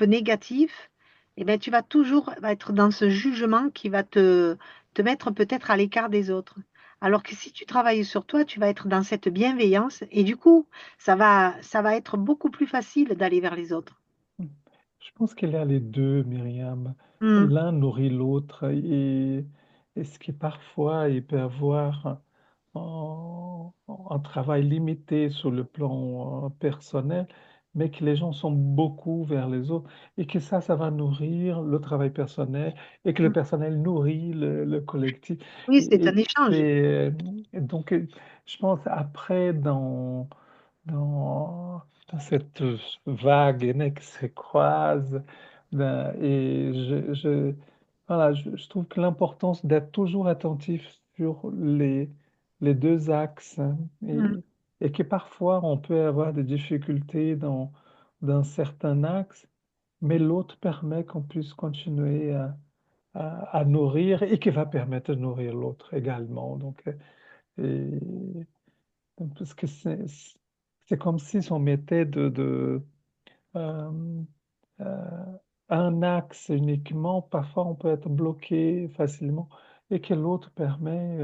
négatifs, eh ben, tu vas toujours être dans ce jugement qui va te mettre peut-être à l'écart des autres. Alors que si tu travailles sur toi, tu vas être dans cette bienveillance et du coup, ça va être beaucoup plus facile d'aller vers les autres. Je pense qu'il y a les deux, Myriam. Hmm. L'un nourrit l'autre et ce qui parfois il peut avoir un travail limité sur le plan personnel, mais que les gens sont beaucoup vers les autres et que ça va nourrir le travail personnel et que le personnel nourrit le collectif. Oui, c'est un Et échange. et donc, je pense après dans, dans cette vague aînée qui se croise. Et voilà, je trouve que l'importance d'être toujours attentif sur les deux axes, hein, Hmm. et que parfois on peut avoir des difficultés dans certains axes, mais l'autre permet qu'on puisse continuer à nourrir et qui va permettre de nourrir l'autre également. Donc, et, parce que c'est comme si on mettait euh, euh, un axe uniquement. Parfois, on peut être bloqué facilement et que l'autre permet.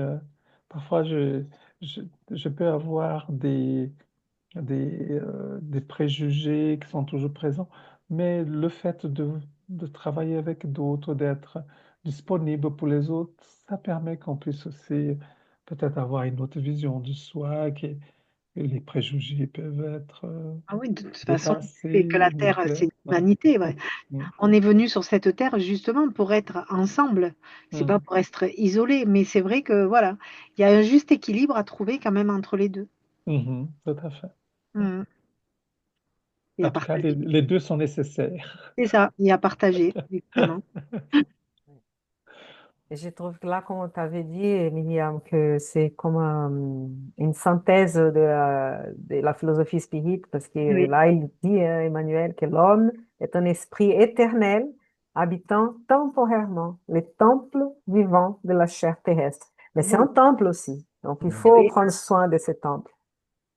Parfois, je, je peux avoir des préjugés qui sont toujours présents, mais le fait de travailler avec d'autres, d'être disponible pour les autres, ça permet qu'on puisse aussi peut-être avoir une autre vision de soi, et les préjugés peuvent être Ah oui, de toute façon, c'est que la dépassés. Terre, Donc, c'est voilà. l'humanité. Ouais. Mm, On est venu sur cette terre justement pour être ensemble. C'est pas mm, pour être isolé, mais c'est vrai que voilà, il y a un juste équilibre à trouver quand même entre les deux. tout à fait. Mhm. Et En à tout cas, partager. les deux sont nécessaires. C'est ça, et à partager, effectivement. Et je trouve que là, comme tu avais dit, Myriam, que c'est comme une synthèse de la philosophie spirite, parce que Oui. là, il dit, hein, Emmanuel, que l'homme est un esprit éternel habitant temporairement les temples vivants de la chair terrestre. Mais c'est un temple aussi, donc il faut Oui. prendre soin de ce temple,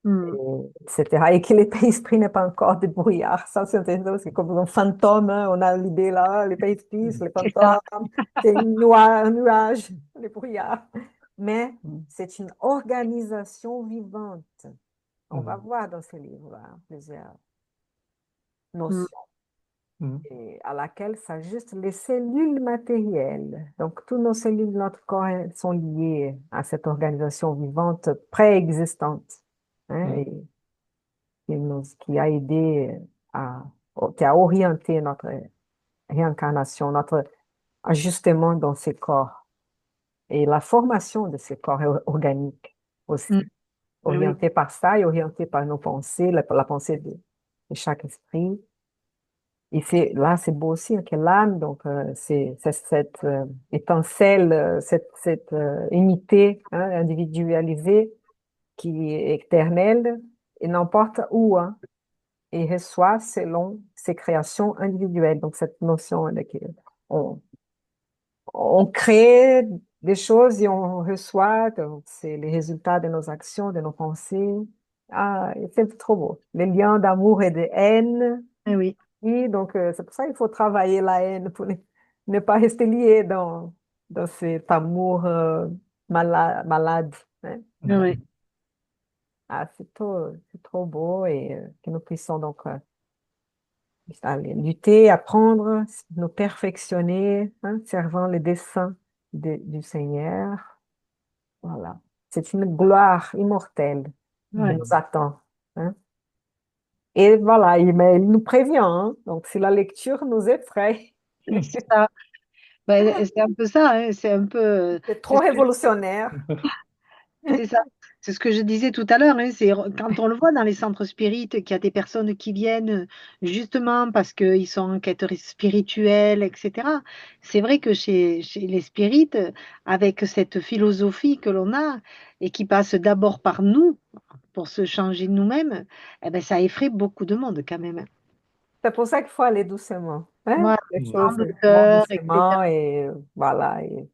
Mhm. etc. Et que l'esprit n'est pas encore de brouillard. Ça, c'est intéressant parce que comme un fantôme, hein, on a l'idée là, l'esprit, les C'est ça. fantômes, c'est un nuage, le brouillard. Mais Mm, c'est une organisation vivante. On va mm, voir dans ce livre-là plusieurs Mhm. notions mm, et à laquelle s'ajustent les cellules matérielles. Donc, tous nos cellules de notre corps sont liées à cette organisation vivante préexistante, hein, mm, qui a aidé à, qui a orienté notre réincarnation, notre ajustement dans ces corps et la formation de ces corps organiques Mhm. aussi, Oui, oui. orienté par ça et orienté par nos pensées, la pensée de chaque esprit. Et c'est là, c'est beau aussi hein, que l'âme, donc c'est cette étincelle, cette unité hein, individualisée qui est éternelle et n'importe où, hein, et reçoit selon ses créations individuelles. Donc, cette notion de que on, on crée des choses et on reçoit, donc c'est les résultats de nos actions, de nos pensées. Ah, c'est trop beau. Les liens d'amour et de haine. Oui. Et donc, c'est pour ça qu'il faut travailler la haine ne pas rester lié dans cet amour malade, hein. Ouais, Ah, c'est trop beau et que nous puissions donc allez, lutter, apprendre, nous perfectionner, hein, servant les desseins du Seigneur. Voilà. C'est une gloire immortelle qui ouais. nous attend, hein. Et voilà, mais il nous prévient, hein. Donc, si la lecture nous effraie, C'est ça. Ben, c'est un peu ça, hein, c'est un peu, c'est c'est trop ce que révolutionnaire. c'est ça. C'est ce que je disais tout à l'heure, hein, c'est quand on le voit dans les centres spirites, qu'il y a des personnes qui viennent justement parce qu'ils sont en quête spirituelle, etc. C'est vrai que chez les spirites, avec cette philosophie que l'on a et qui passe d'abord par nous pour se changer nous-mêmes, eh ben, ça effraie beaucoup de monde quand même. C'est pour ça qu'il faut aller doucement, hein. Voilà, Les sans choses vont peur, doucement etc. et voilà. Et,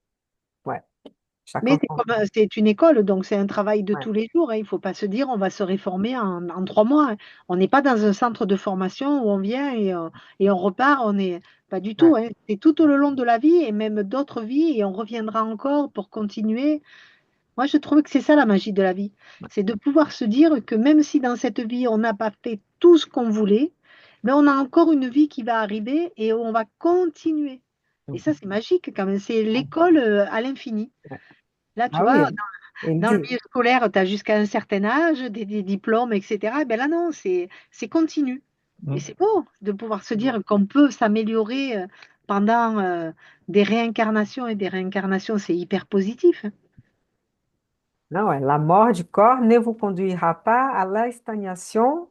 ouais, Mais chacun c'est son. comme, c'est une école, donc c'est un travail de Ouais, tous les jours, hein. Il ne faut pas se dire on va se réformer en 3 mois, hein. On n'est pas dans un centre de formation où on vient et on repart. On n'est pas du tout, ouais. hein. C'est tout au long de la vie et même d'autres vies et on reviendra encore pour continuer. Moi, je trouve que c'est ça la magie de la vie. C'est de pouvoir se dire que même si dans cette vie on n'a pas fait tout ce qu'on voulait, mais on a encore une vie qui va arriver et on va continuer. Et ça, c'est magique quand même. C'est l'école à l'infini. Ouais. Là, tu Ah oui, vois, il dans le dit. milieu scolaire, tu as jusqu'à un certain âge, des diplômes, etc. Et bien là, non, c'est continu. Et c'est beau de pouvoir se dire qu'on peut s'améliorer pendant des réincarnations et des réincarnations, c'est hyper positif, hein. Non, ouais, la mort du corps ne vous conduira pas à la stagnation,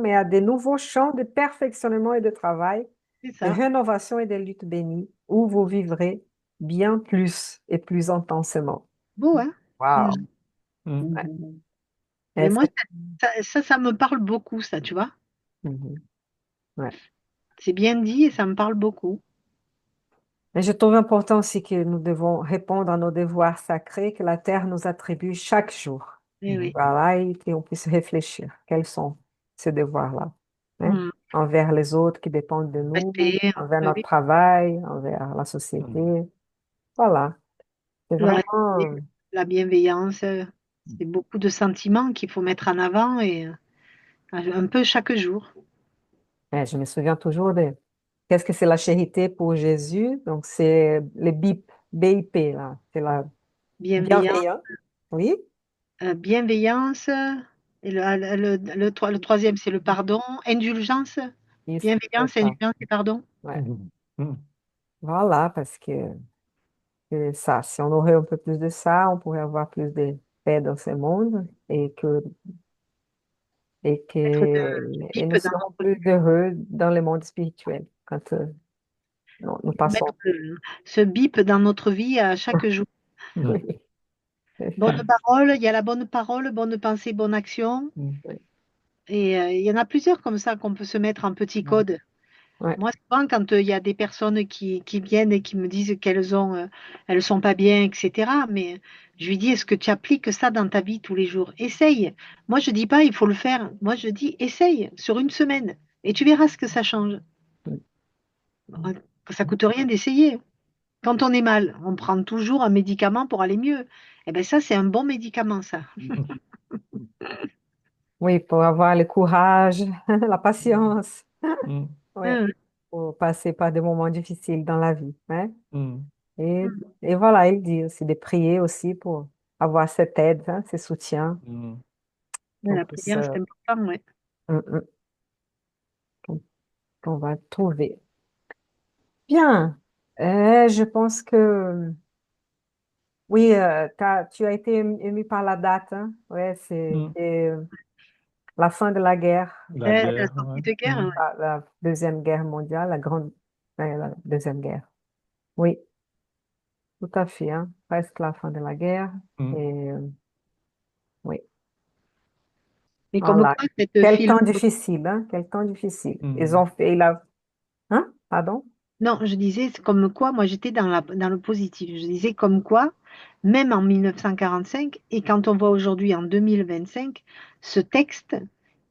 mais à de nouveaux champs de perfectionnement et de travail, C'est de ça. rénovation et de lutte bénie, où vous vivrez bien plus et plus intensément. Beau, hein? Wow. Mm. Ouais. Mhm. Mais Est-ce moi, que- ça me parle beaucoup, ça, tu vois. Mhm. Ouais. C'est bien dit et ça me parle beaucoup. Mais je trouve important aussi que nous devons répondre à nos devoirs sacrés que la terre nous attribue chaque jour. Eh oui. Voilà, et qu'on puisse réfléchir. Quels sont ces devoirs-là, hein? Mm. Envers les autres qui dépendent de nous, Respect, envers oui, notre oui. travail, envers la société. Voilà, c'est Le vraiment... respect, la bienveillance, c'est beaucoup de sentiments qu'il faut mettre en avant et un peu chaque jour. Je me souviens toujours de... Qu'est-ce que c'est la charité pour Jésus? Donc, c'est le BIP, là. C'est la Bienveillance, bienveillance. Oui? bienveillance, et le troisième, c'est le pardon. Indulgence, C'est bienveillance, ça. indulgence et pardon. Ouais. Voilà, parce que ça, si on aurait un peu plus de ça, on pourrait avoir plus de paix dans ce monde Mettre et bip nous dans serons notre, plus heureux dans le monde spirituel quand nous mettre passons. ce bip dans notre vie à chaque jour. Oui, c'est Bonne ça. parole, il y a la bonne parole, bonne pensée, bonne action. Oui. Et il y en a plusieurs comme ça qu'on peut se mettre en petit code. Ouais. Moi, souvent, quand il y a des personnes qui viennent et qui me disent elles sont pas bien, etc. Mais je lui dis, est-ce que tu appliques ça dans ta vie tous les jours? Essaye. Moi, je dis pas, il faut le faire. Moi, je dis, essaye sur une semaine et tu verras ce que ça change. Ça coûte rien d'essayer. Quand on est mal, on prend toujours un médicament pour aller mieux. Eh ben ça, c'est un bon médicament, ça. Oui, pour avoir le courage, la patience, ouais, Hum, pour passer par des moments difficiles dans la vie, hein. Et, hum. et voilà, il dit aussi de prier aussi pour avoir cette aide, hein, ce soutien qu'on La puisse, prière, c'est important, ouais. mm, mm, qu'on qu'on va trouver. Bien. Je pense que oui, tu as été ému par la date, hein. Ouais, c'est la fin de la guerre, La La guerre, sortie ouais. de guerre, ouais. la Deuxième Guerre mondiale, la Deuxième Guerre. Oui, tout à fait, hein. Presque la fin de la guerre. Et oui, Mais comme voilà. quoi, cette Quel fille. temps difficile, hein? Quel temps difficile. Ils ont fait hein? Pardon? Non, je disais, c'est comme quoi, moi j'étais dans le positif. Je disais comme quoi, même en 1945, et quand on voit aujourd'hui en 2025, ce texte,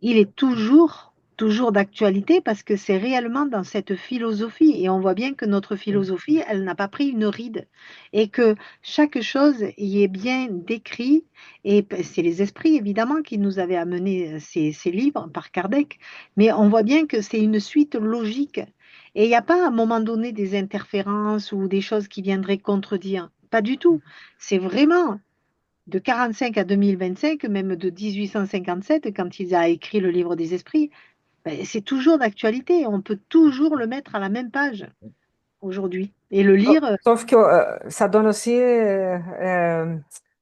il est toujours toujours d'actualité parce que c'est réellement dans cette philosophie et on voit bien que notre philosophie, elle n'a pas pris une ride et que chaque chose y est bien décrit et c'est les esprits évidemment qui nous avaient amené ces livres par Kardec, mais on voit bien que c'est une suite logique et il n'y a pas à un moment donné des interférences ou des choses qui viendraient contredire. Pas du tout. C'est vraiment de 45 à 2025, même de 1857, quand il a écrit le livre des esprits, ben, c'est toujours d'actualité. On peut toujours le mettre à la même page aujourd'hui et le lire. Sauf que ça donne aussi,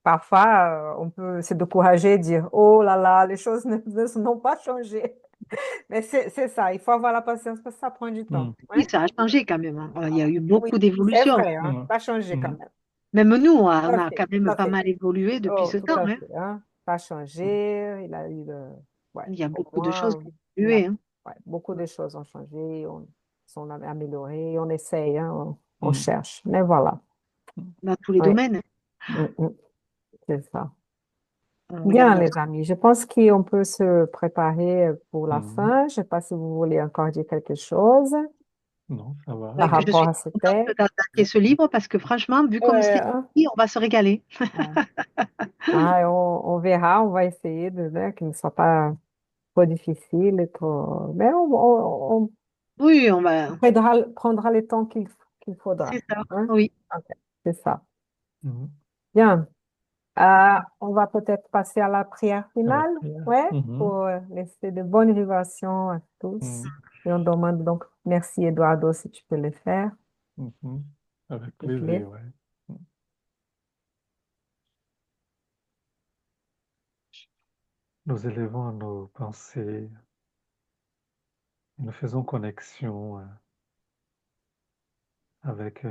parfois, on peut se décourager et dire, oh là là, les choses n'ont pas changé. Mais c'est ça, il faut avoir la patience parce que ça prend du temps. Mm. Oui, Ouais. ça a changé quand même, hein. Il y a eu Oui, beaucoup c'est d'évolutions. vrai, hein, Mm. ça a changé quand Mm. même. Même nous, on Tout à a fait, quand tout même à pas fait. mal évolué depuis Oh, ce tout temps, à hein. fait, hein. Ça a changé, il a eu ouais, Il y a au beaucoup de choses moins, qui ont il a, évolué, hein, ouais, beaucoup de choses ont changé, on sont améliorées, on essaye, hein, on Mm. cherche. Mais voilà, dans tous les oui, domaines. mm, mm, c'est ça. On Bien, regarde les ça. amis, je pense qu'on peut se préparer pour la Mm. fin. Je ne sais pas si vous voulez encore dire quelque chose Non, ça va. Ouais, par que je rapport suis à ce contente thème. d'attaquer ce livre parce que franchement, vu comme Ouais, c'est hein, écrit, on va se régaler. ouais. Ah, on verra, on va essayer de, né, que ne soit pas trop difficile et trop... Mais Oui, on prendra le temps qu'il faudra. c'est ça. Hein? Oui, Ok, c'est ça. Mm. Bien. On va peut-être passer à la prière À la finale, prière. ouais, Mhm. pour laisser de bonnes vibrations à tous. Mm. Et on demande donc, merci Eduardo, si tu peux le faire, Mhm. Avec s'il te plaît. plaisir, ouais. Mm. Nous élevons nos pensées, nous faisons connexion avec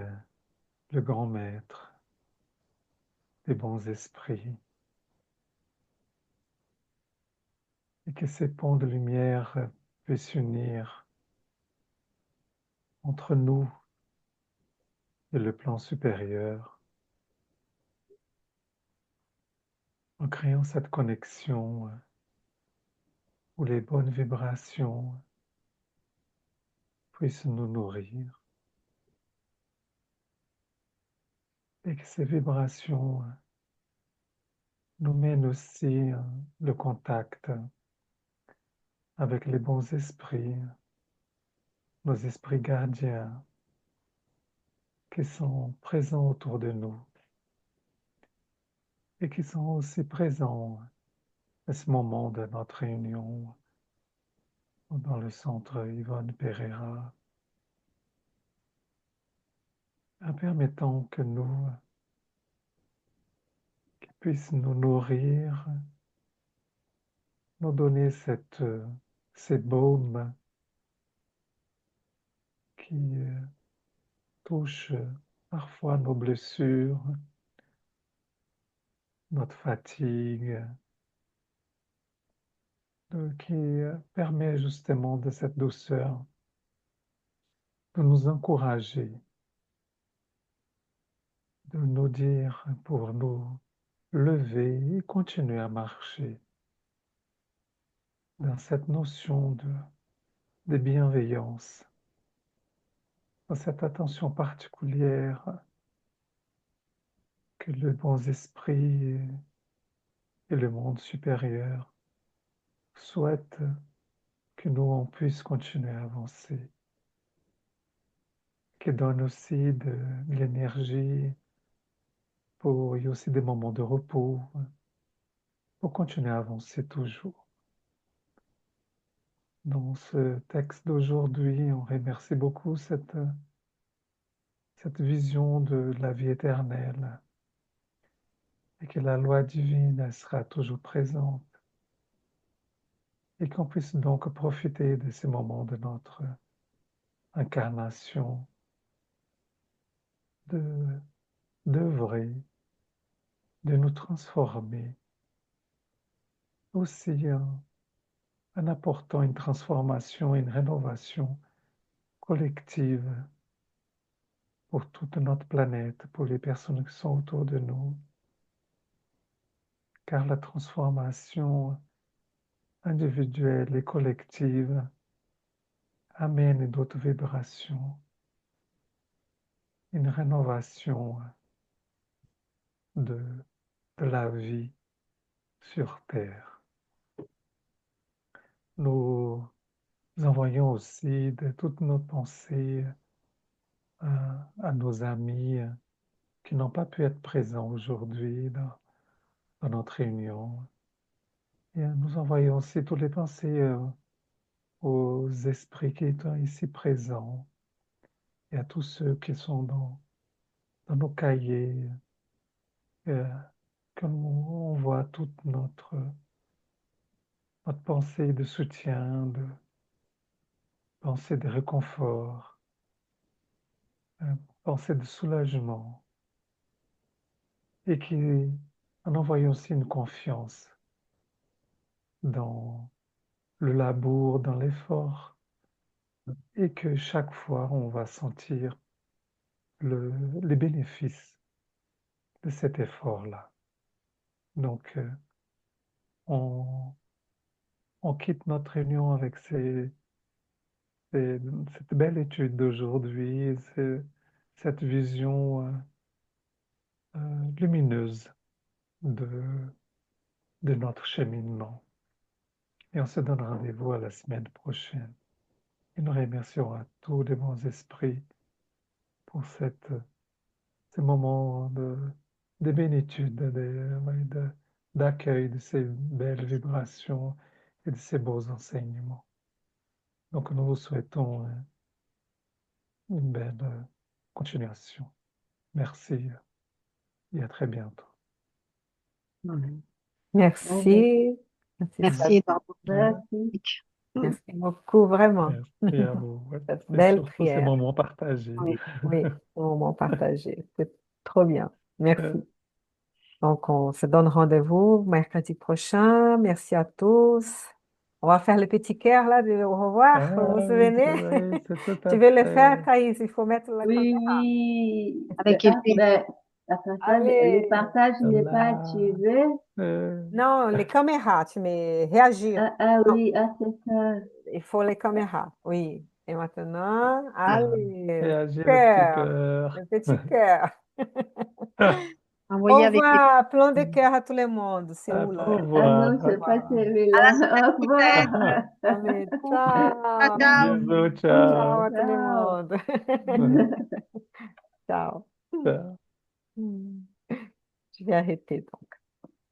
le grand maître des bons esprits et que ces ponts de lumière puissent unir entre nous et le plan supérieur en créant cette connexion où les bonnes vibrations puissent nous nourrir et que ces vibrations nous mènent aussi le contact avec les bons esprits, nos esprits gardiens qui sont présents autour de nous et qui sont aussi présents à ce moment de notre réunion dans le centre Yvonne Pereira, en permettant que nous qu'ils puissent nous nourrir, nous donner ces baumes qui touchent parfois nos blessures, notre fatigue, qui permet justement de cette douceur de nous encourager, de nous dire pour nous lever et continuer à marcher dans cette notion de bienveillance, dans cette attention particulière que le bon esprit et le monde supérieur souhaitent que nous on puisse continuer à avancer, qui donne aussi de l'énergie pour il y a aussi des moments de repos pour continuer à avancer toujours. Dans ce texte d'aujourd'hui, on remercie beaucoup cette vision de la vie éternelle et que la loi divine elle sera toujours présente et qu'on puisse donc profiter de ces moments de notre incarnation, de d'œuvrer, de nous transformer, aussi en apportant une transformation, une rénovation collective pour toute notre planète, pour les personnes qui sont autour de nous, car la transformation individuelle et collective amène d'autres vibrations, une rénovation de, de la vie sur Terre. Nous envoyons aussi toutes nos pensées à nos amis qui n'ont pas pu être présents aujourd'hui dans notre réunion. Et nous envoyons aussi toutes les pensées aux esprits qui sont ici présents et à tous ceux qui sont dans nos cahiers, comme on voit toute notre pensée de soutien, de pensée de réconfort, pensée de soulagement, et qui en envoyant aussi une confiance dans le labour, dans l'effort, et que chaque fois on va sentir les bénéfices de cet effort-là. Donc, on, on quitte notre réunion avec cette belle étude d'aujourd'hui, cette vision lumineuse de, de notre cheminement. Et on se donne rendez-vous à la semaine prochaine. Et nous remercions à tous les bons esprits pour ce moment de bénitude, d'accueil de ces belles vibrations et de ces beaux enseignements. Donc nous vous souhaitons une belle continuation. Merci et à très bientôt. Mhm. Merci. Merci, Merci, Eduardo. Merci. merci beaucoup, vraiment. Merci à vous. Ouais. Cette Et belle surtout ces prière. moments partagés. Oui. Oui, un moment partagé. C'est trop bien. Merci. Euh, Donc, on se donne rendez-vous mercredi prochain. Merci à tous. On va faire le petit cœur là de au revoir. Vous vous oui, souvenez? c'est tout Tu à veux le faire, fait. Thaïs? Il faut mettre la Oui, caméra. oui. Avec effet. Le Allez. partage n'est pas Là, activé. Non, les caméras, tu mets réagir. Non, Oui, c'est ça. il faut les caméras. Oui. Et maintenant, allez, réagir le petit cœur, cœur. le petit cœur. Au Envoyé avec effet. revoir, plein de cœur à tout le monde. C'est où là? Au Non, revoir. Au c'est pas revoir. À la celui-là. semaine Au prochaine. revoir. Allez, Ciao, ciao. ciao. Bisous, Ciao ciao. à tout le Ciao. monde. Ciao. Ciao. Hmm. Je vais arrêter donc.